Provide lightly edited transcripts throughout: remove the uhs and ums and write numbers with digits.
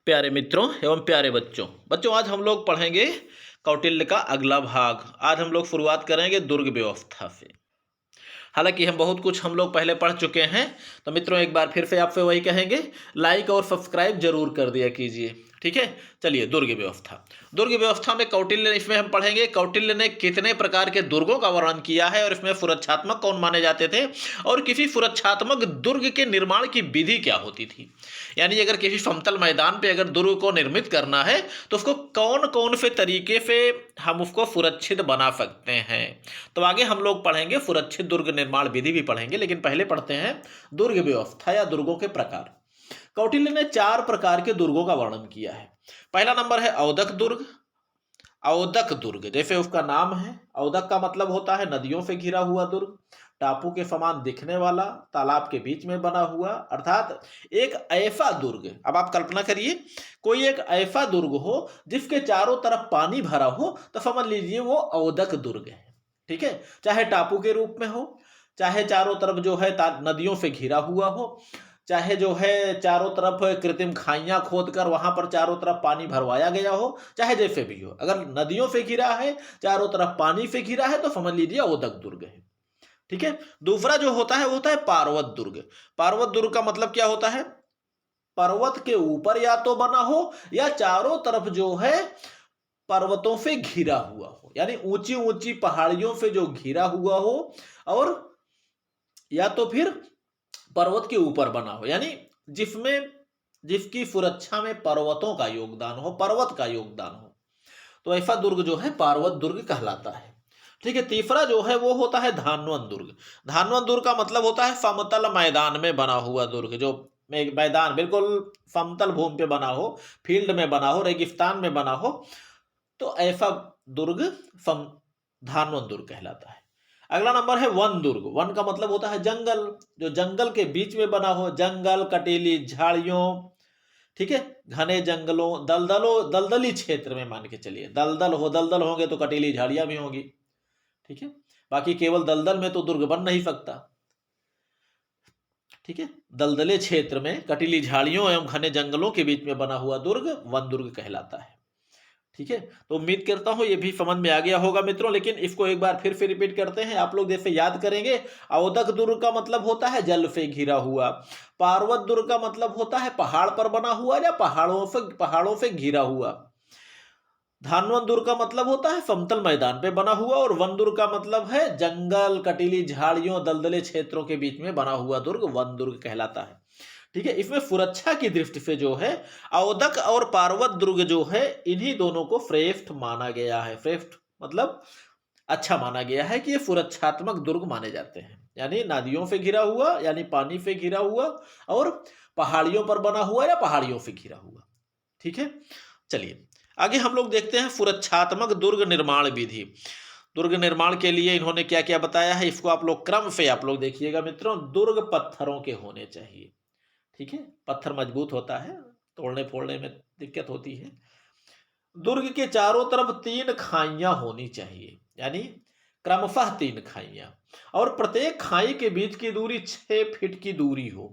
प्यारे मित्रों एवं प्यारे बच्चों बच्चों आज हम लोग पढ़ेंगे कौटिल्य का अगला भाग। आज हम लोग शुरुआत करेंगे दुर्ग व्यवस्था से। हालांकि हम लोग पहले पढ़ चुके हैं, तो मित्रों एक बार फिर से आपसे वही कहेंगे, लाइक और सब्सक्राइब जरूर कर दिया कीजिए। ठीक है, चलिए दुर्ग व्यवस्था। दुर्ग व्यवस्था में कौटिल्य, इसमें हम पढ़ेंगे कौटिल्य ने कितने प्रकार के दुर्गों का वर्णन किया है और इसमें सुरक्षात्मक कौन माने जाते थे और किसी सुरक्षात्मक दुर्ग के निर्माण की विधि क्या होती थी। यानी अगर किसी समतल मैदान पे अगर दुर्ग को निर्मित करना है तो उसको कौन कौन से तरीके से हम उसको सुरक्षित बना सकते हैं। तो आगे हम लोग पढ़ेंगे सुरक्षित दुर्ग निर्माण विधि भी पढ़ेंगे, लेकिन पहले पढ़ते हैं दुर्ग व्यवस्था या दुर्गों के प्रकार। कौटिल्य ने 4 प्रकार के दुर्गों का वर्णन किया है। पहला नंबर है औदक दुर्ग। औदक दुर्ग जैसे उसका नाम है, औदक का मतलब होता है नदियों से घिरा हुआ दुर्ग, टापू के समान दिखने वाला, तालाब के बीच में बना हुआ, अर्थात एक ऐसा दुर्ग। अब आप कल्पना करिए कोई एक ऐसा दुर्ग हो जिसके चारों तरफ पानी भरा हो, तो समझ लीजिए वो औदक दुर्ग है। ठीक है, चाहे टापू के रूप में हो, चाहे चारों तरफ जो है नदियों से घिरा हुआ हो, चाहे जो है चारों तरफ कृत्रिम खाइयां खोदकर वहां पर चारों तरफ पानी भरवाया गया हो, चाहे जैसे भी हो, अगर नदियों से घिरा है, चारों तरफ पानी से घिरा है, तो समझ लीजिए औदक दुर्ग है। ठीक है, दूसरा जो होता है वो होता है पार्वत दुर्ग। पार्वत दुर्ग का मतलब क्या होता है? पर्वत के ऊपर या तो बना हो या चारों तरफ जो है पर्वतों से घिरा हुआ हो, यानी ऊंची ऊंची पहाड़ियों से जो घिरा हुआ हो, और या तो फिर पर्वत के ऊपर बना हो, यानी जिसमें जिसकी सुरक्षा में पर्वतों का योगदान हो, पर्वत का योगदान हो, तो ऐसा दुर्ग जो है पार्वत दुर्ग कहलाता है। ठीक है, तीसरा जो है वो होता है धानवन दुर्ग। धानवन दुर्ग का मतलब होता है समतल मैदान में बना हुआ दुर्ग, जो मैदान बिल्कुल समतल भूमि पे बना हो, फील्ड में बना हो, रेगिस्तान में बना हो, तो ऐसा दुर्ग धानवन दुर्ग कहलाता है। अगला नंबर है वन दुर्ग। वन का मतलब होता है जंगल, जो जंगल के बीच में बना हो, जंगल, कटीली झाड़ियों, ठीक है, घने जंगलों, दलदली क्षेत्र में, मान के चलिए दलदल हो, दलदल होंगे तो कटीली झाड़ियां भी होंगी। ठीक है, बाकी केवल दलदल में तो दुर्ग बन नहीं सकता। ठीक है, दलदले क्षेत्र में कटीली झाड़ियों एवं घने जंगलों के बीच में बना हुआ दुर्ग वन दुर्ग कहलाता है। ठीक है, तो उम्मीद करता हूं ये भी समझ में आ गया होगा मित्रों, लेकिन इसको एक बार फिर से रिपीट करते हैं। आप लोग जैसे याद करेंगे, औदक दुर्ग का मतलब होता है जल से घिरा हुआ, पार्वत दुर्ग का मतलब होता है पहाड़ पर बना हुआ या पहाड़ों से घिरा हुआ, धानवन दुर्ग का मतलब होता है समतल मैदान पे बना हुआ, और वन दुर्ग का मतलब है जंगल, कटीली झाड़ियों, दलदले क्षेत्रों के बीच में बना हुआ दुर्ग वन दुर्ग कहलाता है। ठीक है, इसमें सुरक्षा की दृष्टि से जो है औदक और पार्वत दुर्ग जो है, इन्हीं दोनों को श्रेष्ठ माना गया है। श्रेष्ठ मतलब अच्छा माना गया है कि ये सुरक्षात्मक दुर्ग माने जाते हैं, यानी नदियों से घिरा हुआ, यानी पानी से घिरा हुआ, और पहाड़ियों पर बना हुआ या पहाड़ियों से घिरा हुआ। ठीक है, चलिए आगे हम लोग देखते हैं सुरक्षात्मक दुर्ग निर्माण विधि। दुर्ग निर्माण के लिए इन्होंने क्या क्या बताया है, इसको आप लोग क्रम से आप लोग देखिएगा मित्रों। दुर्ग पत्थरों के होने चाहिए। ठीक है, पत्थर मजबूत होता है, तोड़ने फोड़ने में दिक्कत होती है। दुर्ग के चारों तरफ 3 खाइयां होनी चाहिए, यानी क्रमशः 3 खाइयां, और प्रत्येक खाई के बीच की दूरी 6 फीट की दूरी हो।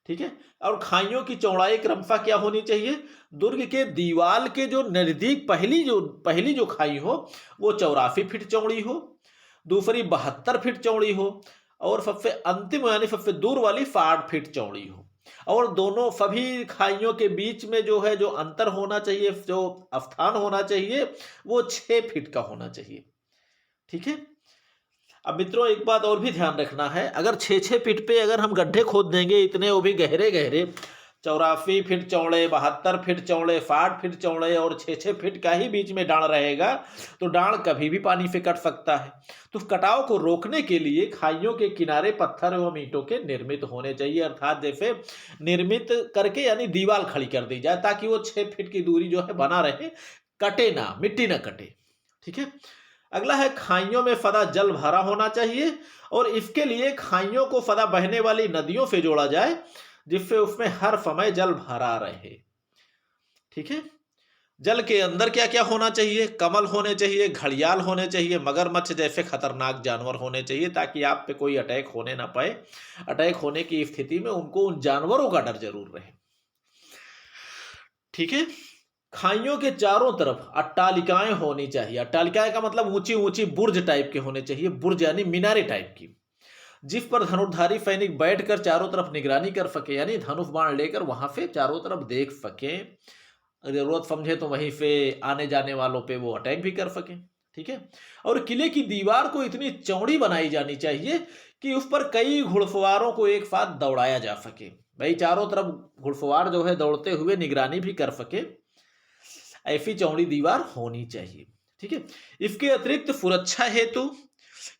ठीक है, और खाइयों की चौड़ाई क्रमशः क्या होनी चाहिए? दुर्ग के दीवाल के जो नजदीक पहली जो खाई हो वो 84 फीट चौड़ी हो, दूसरी 72 फीट चौड़ी हो, और सबसे अंतिम यानी सबसे दूर वाली 60 फीट चौड़ी हो। और दोनों सभी खाइयों के बीच में जो है जो अंतर होना चाहिए, जो स्थान होना चाहिए, वो 6 फीट का होना चाहिए। ठीक है, अब मित्रों एक बात और भी ध्यान रखना है, अगर 6-6 फीट पे अगर हम गड्ढे खोद देंगे, इतने वो भी गहरे गहरे, 84 फीट चौड़े, 72 फीट चौड़े, 60 फीट चौड़े, और 6-6 फीट का ही बीच में डांड रहेगा, तो डांड कभी भी पानी से कट सकता है। तो कटाव को रोकने के लिए खाइयों के किनारे पत्थर एवं ईंटों के निर्मित होने चाहिए, अर्थात जैसे निर्मित करके यानी दीवार खड़ी कर दी जाए, ताकि वो 6 फीट की दूरी जो है बना रहे, कटे ना, मिट्टी ना कटे। ठीक है, अगला है खाइयों में सदा जल भरा होना चाहिए, और इसके लिए खाइयों को सदा बहने वाली नदियों से जोड़ा जाए, जिससे उसमें हर समय जल भरा रहे। ठीक है, जल के अंदर क्या क्या होना चाहिए? कमल होने चाहिए, घड़ियाल होने चाहिए, मगरमच्छ जैसे खतरनाक जानवर होने चाहिए, ताकि आप पे कोई अटैक होने ना पाए। अटैक होने की स्थिति में उनको उन जानवरों का डर जरूर रहे। ठीक है। खाइयों के चारों तरफ अट्टालिकाएं होनी चाहिए। अट्टालिकाएं का मतलब ऊंची ऊंची बुर्ज टाइप के होने चाहिए, बुर्ज यानी मीनारे टाइप की, जिस पर धनुर्धारी सैनिक बैठकर चारों तरफ निगरानी कर सके, यानी धनुष बाण लेकर वहां से चारों तरफ देख सके, जरूरत समझे तो वहीं से आने जाने वालों पे वो अटैक भी कर सके। ठीक है। और किले की दीवार को इतनी चौड़ी बनाई जानी चाहिए कि उस पर कई घुड़सवारों को एक साथ दौड़ाया जा सके। भाई चारों तरफ घुड़सवार जो है दौड़ते हुए निगरानी भी कर सके, ऐसी चौड़ी दीवार होनी चाहिए। ठीक है। इसके अतिरिक्त सुरक्षा हेतु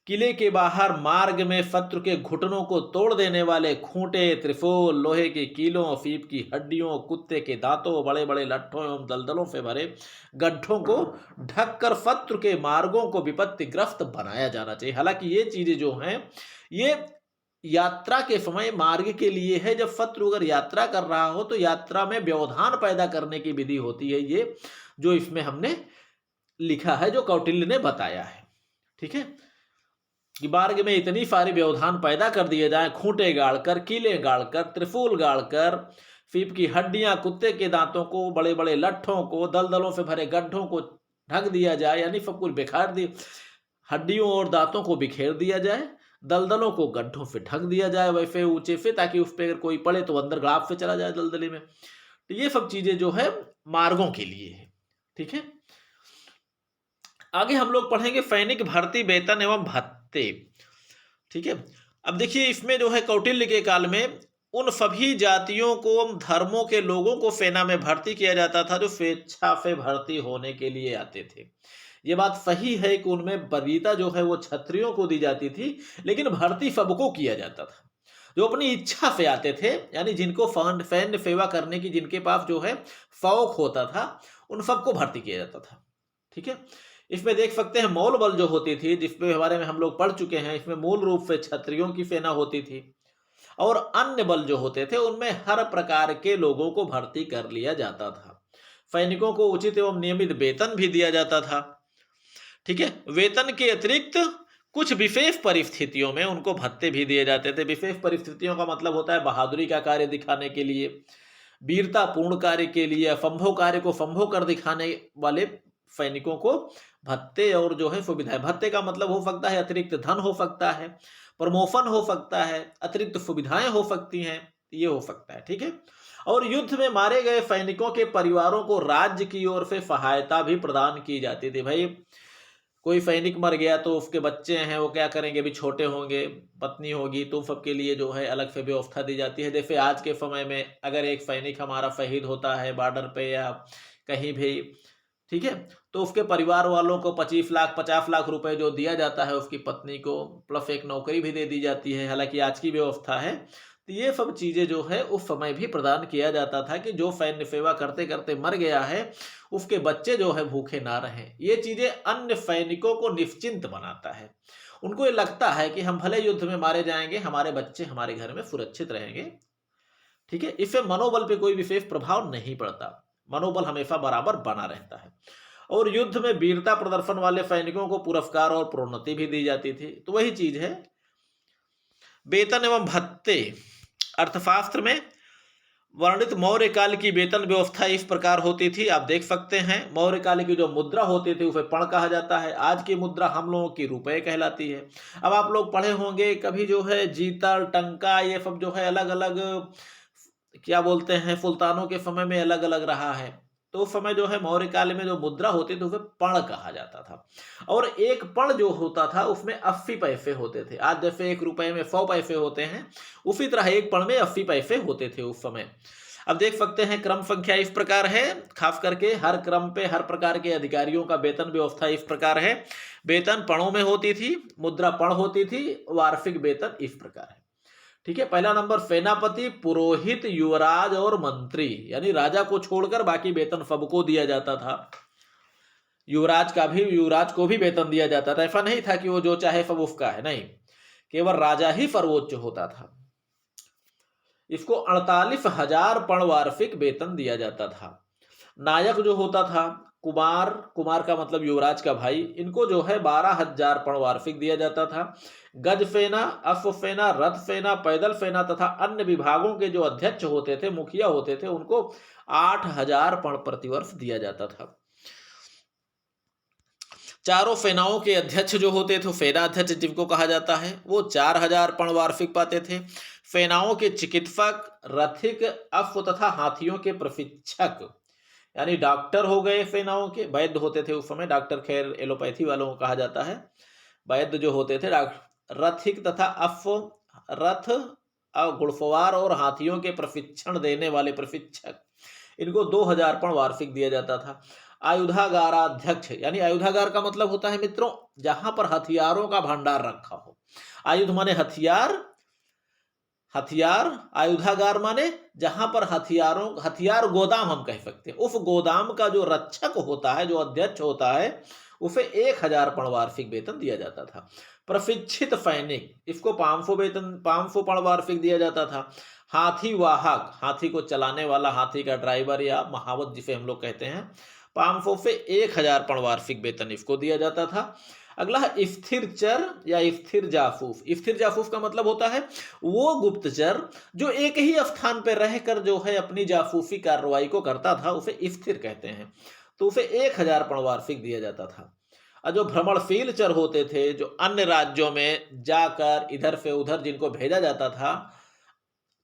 किले के बाहर मार्ग में शत्रु के घुटनों को तोड़ देने वाले खूंटे, त्रिशूल, लोहे की कीलों, सीप की हड्डियों, कुत्ते के दांतों, बड़े बड़े लट्ठों एवं दलदलों से भरे गड्ढों को ढककर शत्रु के मार्गों को विपत्तिग्रस्त बनाया जाना चाहिए। हालांकि ये चीजें जो हैं ये यात्रा के समय मार्ग के लिए है। जब शत्रु अगर यात्रा कर रहा हो तो यात्रा में व्यवधान पैदा करने की विधि होती है, ये जो इसमें हमने लिखा है, जो कौटिल्य ने बताया है। ठीक है। कि मार्ग में इतनी सारी व्यवधान पैदा कर दिए जाए, खूंटे गाड़कर, कीले गाड़कर, त्रिशूल गाड़कर, सीप की हड्डियां, कुत्ते के दांतों को, बड़े बड़े लट्ठों को, दलदलों से भरे गड्ढों को ढक दिया जाए, यानी सब कुछ बिखार दिए, हड्डियों और दांतों को बिखेर दिया जाए, दलदलों को गड्ढों से ढक दिया जाए वैसे ऊंचे से, ताकि उस पर अगर कोई पड़े तो अंदर गाप से चला जाए दलदली में। तो ये सब चीजें जो है मार्गों के लिए है। ठीक है। आगे हम लोग पढ़ेंगे सैनिक भर्ती, वेतन एवं भत्ते। ठीक है। अब देखिए इसमें जो है कौटिल्य के काल में उन सभी जातियों को, धर्मों के लोगों को सेना में भर्ती किया जाता था जो स्वेच्छा से भर्ती होने के लिए आते थे। ये बात सही है कि उनमें वरीयता जो है वो क्षत्रियों को दी जाती थी, लेकिन भर्ती सबको किया जाता था जो अपनी इच्छा से आते थे, यानी जिनको सैन्य सेवा करने की, जिनके पास जो है शौक होता था, उन सबको भर्ती किया जाता था। ठीक है। इसमें देख सकते हैं मौल बल जो होती थी, जिसके बारे में हम लोग पढ़ चुके हैं, इसमें मूल रूप से क्षत्रियों की सेना होती थी, और अन्य बल जो होते थे उनमें हर प्रकार के लोगों को भर्ती कर लिया जाता था। सैनिकों को उचित एवं नियमित वेतन भी दिया जाता था। ठीक है। वेतन के अतिरिक्त कुछ विशेष परिस्थितियों में उनको भत्ते भी दिए जाते थे। विशेष परिस्थितियों का मतलब होता है बहादुरी का कार्य दिखाने के लिए, वीरता पूर्ण कार्य के लिए, असंभव कार्य को संभव कर दिखाने वाले सैनिकों को भत्ते और जो है सुविधाएं। भत्ते का मतलब हो सकता है अतिरिक्त धन हो सकता है, प्रमोशन हो सकता है, अतिरिक्त सुविधाएं हो सकती हैं, ये हो सकता है। ठीक है। और युद्ध में मारे गए सैनिकों के परिवारों को राज्य की ओर से सहायता भी प्रदान की जाती थी। भाई कोई सैनिक मर गया तो उसके बच्चे हैं, वो क्या करेंगे, अभी छोटे होंगे, पत्नी होगी, तो सबके लिए जो है अलग से व्यवस्था दी जाती है। जैसे आज के समय में अगर एक सैनिक हमारा शहीद होता है बॉर्डर पे या कहीं भी, ठीक है, तो उसके परिवार वालों को 25 लाख 50 लाख रुपए जो दिया जाता है उसकी पत्नी को, प्लस एक नौकरी भी दे दी जाती है। हालांकि आज की व्यवस्था है, तो ये सब चीजें जो है उस समय भी प्रदान किया जाता था कि जो सैन्य सेवा करते करते मर गया है उसके बच्चे जो है भूखे ना रहें। ये चीजें अन्य सैनिकों को निश्चिंत बनाता है। उनको ये लगता है कि हम भले युद्ध में मारे जाएंगे, हमारे बच्चे हमारे घर में सुरक्षित रहेंगे। ठीक है। इससे मनोबल पे कोई विशेष प्रभाव नहीं पड़ता, मनोबल हमेशा बराबर बना रहता है। और युद्ध में वीरता प्रदर्शन वाले सैनिकों को पुरस्कार और प्रोन्नति भी दी जाती थी। तो वही चीज है। वेतन एवं भत्ते, अर्थशास्त्र में वर्णित मौर्य काल की वेतन व्यवस्था इस प्रकार होती थी। आप देख सकते हैं मौर्य काल की जो मुद्रा होती थी उसे पण कहा जाता है। आज की मुद्रा हम लोगों की रुपए कहलाती है। अब आप लोग पढ़े होंगे कभी जो है जीतल, टंका, ये सब जो है अलग अलग क्या बोलते हैं, सुल्तानों के समय में अलग अलग रहा है। तो उस समय जो है मौर्य काल में जो मुद्रा होती थी उसे पण कहा जाता था। और एक पण जो होता था उसमें 80 पैसे होते थे। आज जैसे 1 रुपए में 100 पैसे होते हैं, उसी तरह एक पण में 80 पैसे होते थे उस समय। अब देख सकते हैं क्रम संख्या इस प्रकार है, खास करके हर क्रम पे हर प्रकार के अधिकारियों का वेतन व्यवस्था इस प्रकार है। वेतन पणों में होती थी, मुद्रा पण होती थी, वार्षिक वेतन इस प्रकार है। ठीक है। पहला नंबर सेनापति, पुरोहित, युवराज और मंत्री, यानी राजा को छोड़कर बाकी वेतन सबको दिया जाता था। युवराज को भी वेतन दिया जाता था। ऐसा नहीं था कि वो जो चाहे सब उसका है, नहीं, केवल राजा ही सर्वोच्च होता था। इसको 48,000 पण वार्षिक वेतन दिया जाता था। नायक जो होता था कुमार, कुमार का मतलब युवराज का भाई, इनको जो है 12,000 पण वार्षिक दिया जाता था। गज फेना, अश्व फेना, रथ फेना, पैदल फेना तथा अन्य विभागों के जो अध्यक्ष होते थे, मुखिया होते थे, उनको 8,000 पण प्रतिवर्ष दिया जाता था। चारों सेनाओं के अध्यक्ष जो होते थे, सेना अध्यक्ष जिनको कहा जाता है, वो 4,000 पण वार्षिक पाते थे। सेनाओं के चिकित्सक, रथिक, अश्व तथा हाथियों के प्रशिक्षक यानी डॉक्टर हो गए, सेनाओं के वैद्य होते थे उस समय, डॉक्टर खैर एलोपैथी वालों को कहा जाता है, वैद्य जो होते थे, रथिक तथा अश्व, रथ, घुड़सवार और हाथियों के प्रशिक्षण देने वाले प्रशिक्षक, इनको 2,000 पण वार्षिक दिया जाता था। आयुधागाराध्यक्ष यानी आयुधागार का मतलब होता है मित्रों जहां पर हथियारों का भंडार रखा हो। आयुध माने हथियार, हथियार, आयुधागार माने जहां पर हथियार गोदाम हम कह सकते हैं। उस गोदाम का जो रक्षक होता है, जो अध्यक्ष होता है, उसे 1,000 पण वार्षिक वेतन दिया जाता था। प्रशिक्षित सैनिक, इसको 500 वेतन, 500 पण वार्षिक दिया जाता था। हाथी वाहक, हाथी को चलाने वाला, हाथी का ड्राइवर या महावत जिसे हम लोग कहते हैं, 500 से 1,000 पण वार्षिक वेतन इसको दिया जाता था। अगला है स्थिर चर या स्थिर जासूस। स्थिर जासूस का मतलब होता है वो गुप्तचर जो एक ही स्थान पर रहकर जो है अपनी जासूसी कार्रवाई को करता था, उसे स्थिर कहते हैं। तो उसे 1,000 पण वार्षिक दिया जाता था। और जो भ्रमणशील चर होते थे, जो अन्य राज्यों में जाकर इधर से उधर जिनको भेजा जाता था,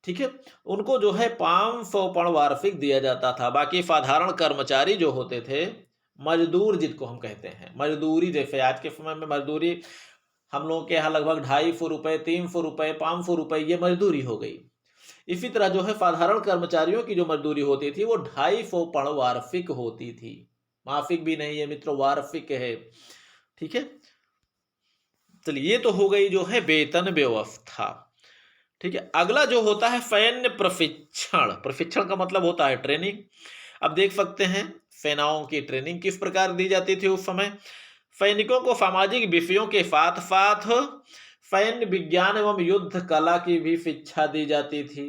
ठीक है, उनको जो है 500 पण वार्षिक दिया जाता था। बाकी साधारण कर्मचारी जो होते थे, मजदूर जिनको हम कहते हैं, मजदूरी, जैसे आज के समय में मजदूरी हम लोगों के यहाँ लगभग 250 रुपए, 300 रुपए, 500 रुपए ये मजदूरी हो गई। इसी तरह जो है साधारण कर्मचारियों की जो मजदूरी होती थी वो 250 पण वार्षिक होती थी। मासिक भी नहीं है मित्रों, वार्षिक है। ठीक है, चलिए ये तो हो गई जो है वेतन व्यवस्था। ठीक है, अगला जो होता है सैन्य प्रशिक्षण। प्रशिक्षण का मतलब होता है ट्रेनिंग। अब देख सकते हैं सेनाओं की ट्रेनिंग किस प्रकार दी जाती थी उस समय। सैनिकों को सामाजिक विषयों के साथ साथ सैन्य विज्ञान एवं युद्ध कला की भी शिक्षा दी जाती थी।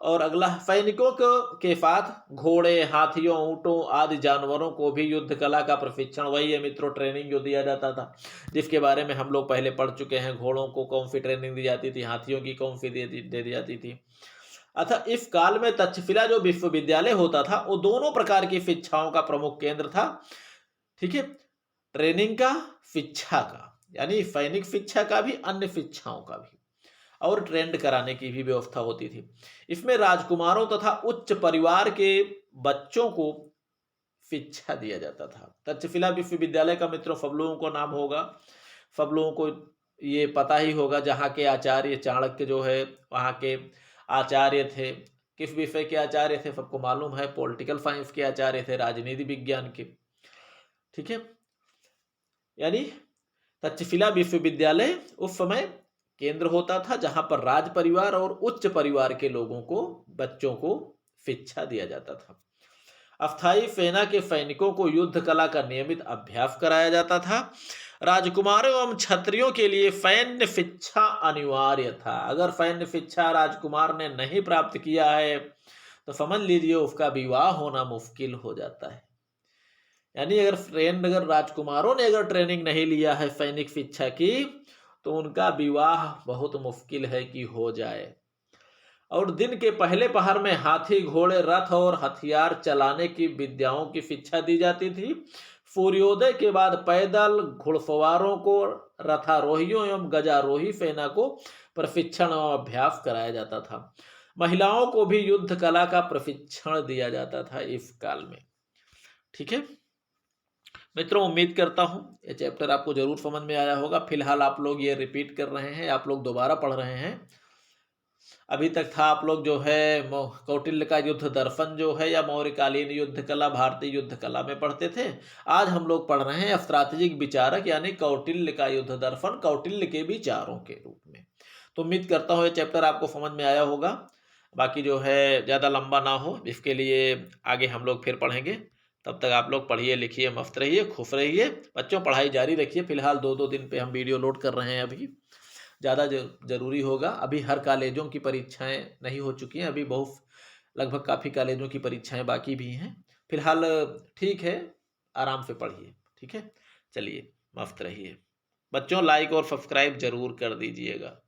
और अगला, सैनिकों के साथ घोड़े, हाथियों, ऊंटों आदि जानवरों को भी युद्ध कला का प्रशिक्षण, वही है मित्रों ट्रेनिंग जो दिया जाता था, जिसके बारे में हम लोग पहले पढ़ चुके हैं। घोड़ों को कौन सी ट्रेनिंग दी जाती थी, हाथियों की कौन सी दे दी जाती थी। अतः इस काल में तक्षशिला जो विश्वविद्यालय होता था वो दोनों प्रकार की शिक्षाओं का प्रमुख केंद्र था। ठीक है, ट्रेनिंग का, शिक्षा का, यानी सैनिक शिक्षा का भी, अन्य शिक्षाओं का भी, और ट्रेंड कराने की भी व्यवस्था होती थी। इसमें राजकुमारों तथा उच्च परिवार के बच्चों को शिक्षा दिया जाता था। तक्षशिला विश्वविद्यालय का मित्रों सब लोगों को नाम होगा, सब लोगों को ये पता ही होगा। जहाँ के आचार्य चाणक्य जो है वहाँ के आचार्य थे, किस विषय के आचार्य थे सबको मालूम है, पॉलिटिकल साइंस के आचार्य थे, राजनीति विज्ञान के। ठीक है, यानी तक्षशिला विश्वविद्यालय उस समय केंद्र होता था जहां पर राज परिवार और उच्च परिवार के लोगों को, बच्चों को शिक्षा दिया जाता था। अस्थायी सेना के सैनिकों को युद्ध कला का नियमित अभ्यास कराया जाता था। राजकुमारों एवं क्षत्रियों के लिए सैन्य शिक्षा अनिवार्य था। अगर सैन्य शिक्षा राजकुमार ने नहीं प्राप्त किया है तो समझ लीजिए उसका विवाह होना मुश्किल हो जाता है। यानी अगर राजकुमारों ने अगर ट्रेनिंग नहीं लिया है सैनिक शिक्षा की तो उनका विवाह बहुत मुश्किल है कि हो जाए। और दिन के पहले पहर में हाथी, घोड़े, रथ और हथियार चलाने की विद्याओं की शिक्षा दी जाती थी। सूर्योदय के बाद पैदल घुड़सवारों को, रथारोहियों एवं गजारोही सेना को प्रशिक्षण और अभ्यास कराया जाता था। महिलाओं को भी युद्ध कला का प्रशिक्षण दिया जाता था इस काल में। ठीक है मित्रों, उम्मीद करता हूं ये चैप्टर आपको जरूर समझ में आया होगा। फिलहाल आप लोग ये रिपीट कर रहे हैं, आप लोग दोबारा पढ़ रहे हैं। अभी तक था आप लोग जो है कौटिल्य का युद्ध दर्पण जो है या मौर्यकालीन युद्ध कला, भारतीय युद्ध कला में पढ़ते थे। आज हम लोग पढ़ रहे हैं स्ट्रैटेजिक विचारक यानी कौटिल्य का युद्ध दर्पण, कौटिल्य के विचारों के रूप में। तो उम्मीद करता हूँ ये चैप्टर आपको समझ में आया होगा। बाकी जो है ज़्यादा लंबा ना हो, इसके लिए आगे हम लोग फिर पढ़ेंगे। तब तक आप लोग पढ़िए, लिखिए, मस्त रहिए, खुश रहिए। बच्चों पढ़ाई जारी रखिए। फिलहाल 2-2 दिन पे हम वीडियो लोड कर रहे हैं, अभी ज़्यादा जरूरी होगा। अभी हर कॉलेजों की परीक्षाएं नहीं हो चुकी हैं, अभी बहुत लगभग काफ़ी कॉलेजों की परीक्षाएं बाकी भी हैं। फिलहाल ठीक है, आराम से पढ़िए। ठीक है, चलिए मस्त रहिए बच्चों, लाइक और सब्सक्राइब जरूर कर दीजिएगा।